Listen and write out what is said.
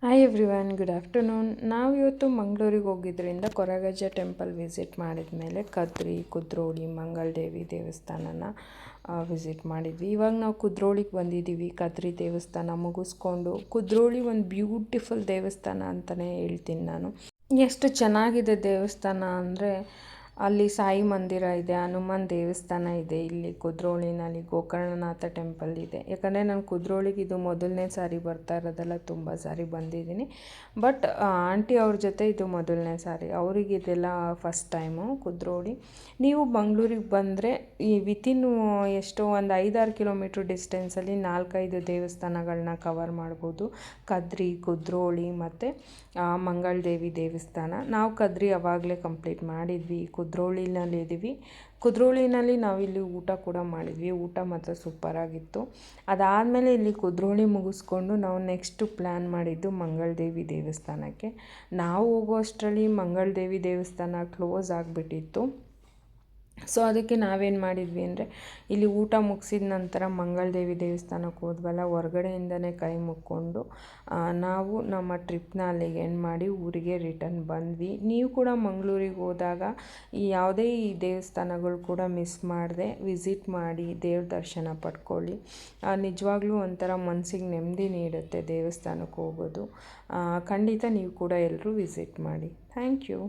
Hi everyone, good afternoon. ನಾವು ಇವತ್ತು ಮಂಗಳೂರಿಗೆ ಹೋಗಿದ್ದರಿಂದ ಕೊರಗಜ್ಜ ಟೆಂಪಲ್ ವಿಸಿಟ್ ಮಾಡಿದ ಮೇಲೆ ಕದ್ರಿ, ಕುದ್ರೋಳಿ, ಮಂಗಳದೇವಿ ದೇವಸ್ಥಾನನ ವಿಸಿಟ್ ಮಾಡಿದ್ವಿ. ಇವಾಗ ನಾವು ಕುದ್ರೋಳಿಗೆ ಬಂದಿದ್ದೀವಿ. ಕದ್ರಿ ದೇವಸ್ಥಾನ ಮುಗಿಸ್ಕೊಂಡು ಕುದ್ರೋಳಿ ಒಂದು ಬ್ಯೂಟಿಫುಲ್ ದೇವಸ್ಥಾನ ಅಂತಲೇ ಹೇಳ್ತೀನಿ ನಾನು. ಎಷ್ಟು ಚೆನ್ನಾಗಿದೆ ದೇವಸ್ಥಾನ ಅಂದರೆ ಅಲ್ಲಿ ಸಾಯಿ ಮಂದಿರ ಇದೆ, ಹನುಮಾನ್ ದೇವಸ್ಥಾನ ಇದೆ, ಇಲ್ಲಿ ಕುದ್ರೋಳಿನಲ್ಲಿ ಗೋಕರ್ಣನಾಥ ಟೆಂಪಲ್ ಇದೆ. ಯಾಕಂದರೆ ನಾನು ಕುದ್ರೋಳಿಗೆ ಇದು ಮೊದಲನೇ ಸಾರಿ ಬರ್ತಾ ಇರೋದಲ್ಲ, ತುಂಬ ಸಾರಿ ಬಂದಿದ್ದೀನಿ. ಬಟ್ ಆಂಟಿ ಅವ್ರ ಜೊತೆ ಇದು ಮೊದಲನೇ ಸಾರಿ, ಅವ್ರಿಗೆ ಇದೆಲ್ಲ ಫಸ್ಟ್ ಟೈಮು ಕುದ್ರೋಳಿ. ನೀವು ಮಂಗಳೂರಿಗೆ ಬಂದರೆ ಈ ವಿತಿನ್ ಎಷ್ಟೋ ಒಂದು 5-6 ಕಿಲೋಮೀಟ್ರ್ ಡಿಸ್ಟೆನ್ಸಲ್ಲಿ 4-5 ದೇವಸ್ಥಾನಗಳನ್ನ ಕವರ್ ಮಾಡ್ಬೋದು. ಕದ್ರಿ, ಕುದ್ರೋಳಿ ಮತ್ತು ಮಂಗಳದೇವಿ ದೇವಸ್ಥಾನ. ನಾವು ಕದ್ರಿ ಆವಾಗಲೇ ಕಂಪ್ಲೀಟ್ ಮಾಡಿದ್ವಿ. ಕುದ್ರೋಳಿನಲ್ಲಿದ್ದೀವಿ. ಕುದ್ರೋಳಿನಲ್ಲಿ ನಾವಿಲ್ಲಿ ಊಟ ಕೂಡ ಮಾಡಿದ್ವಿ. ಊಟ ಮಾತ್ರ ಸೂಪರಾಗಿತ್ತು. ಅದಾದಮೇಲೆ ಇಲ್ಲಿ ಕುದ್ರೋಳಿ ಮುಗಿಸ್ಕೊಂಡು ನಾವು ನೆಕ್ಸ್ಟು ಪ್ಲ್ಯಾನ್ ಮಾಡಿದ್ದು ಮಂಗಳದೇವಿ ದೇವಸ್ಥಾನಕ್ಕೆ. ನಾವು ಹೋಗೋ ಅಷ್ಟರಲ್ಲಿ ಮಂಗಳದೇವಿ ದೇವಸ್ಥಾನ ಕ್ಲೋಸ್ ಆಗಿಬಿಟ್ಟಿತ್ತು. ಸೊ ಅದಕ್ಕೆ ನಾವೇನು ಮಾಡಿದ್ವಿ ಅಂದರೆ ಇಲ್ಲಿ ಊಟ ಮುಗಿಸಿದ ನಂತರ ಮಂಗಳದೇವಿ ದೇವಸ್ಥಾನಕ್ಕೆ ಹೋದ್ವಲ್ಲ, ಹೊರಗಡೆಯಿಂದನೇ ಕೈ ಮುಕ್ಕೊಂಡು ನಾವು ನಮ್ಮ ಟ್ರಿಪ್ನ ಅಲ್ಲಿಗೆ ಎಂಡ್ ಮಾಡಿ ಊರಿಗೆ ರಿಟರ್ನ್ ಬಂದ್ವಿ. ನೀವು ಕೂಡ ಮಂಗಳೂರಿಗೆ ಹೋದಾಗ ಯಾವುದೇ ಈ ದೇವಸ್ಥಾನಗಳು ಕೂಡ ಮಿಸ್ ಮಾಡದೆ ವಿಸಿಟ್ ಮಾಡಿ ದೇವ್ರ ದರ್ಶನ ಪಡ್ಕೊಳ್ಳಿ. ನಿಜವಾಗ್ಲೂ ಒಂಥರ ಮನಸ್ಸಿಗೆ ನೆಮ್ಮದಿ ನೀಡುತ್ತೆ ದೇವಸ್ಥಾನಕ್ಕೆ ಹೋಗೋದು. ಖಂಡಿತ ನೀವು ಕೂಡ ಎಲ್ಲರೂ ವಿಸಿಟ್ ಮಾಡಿ. Thank you.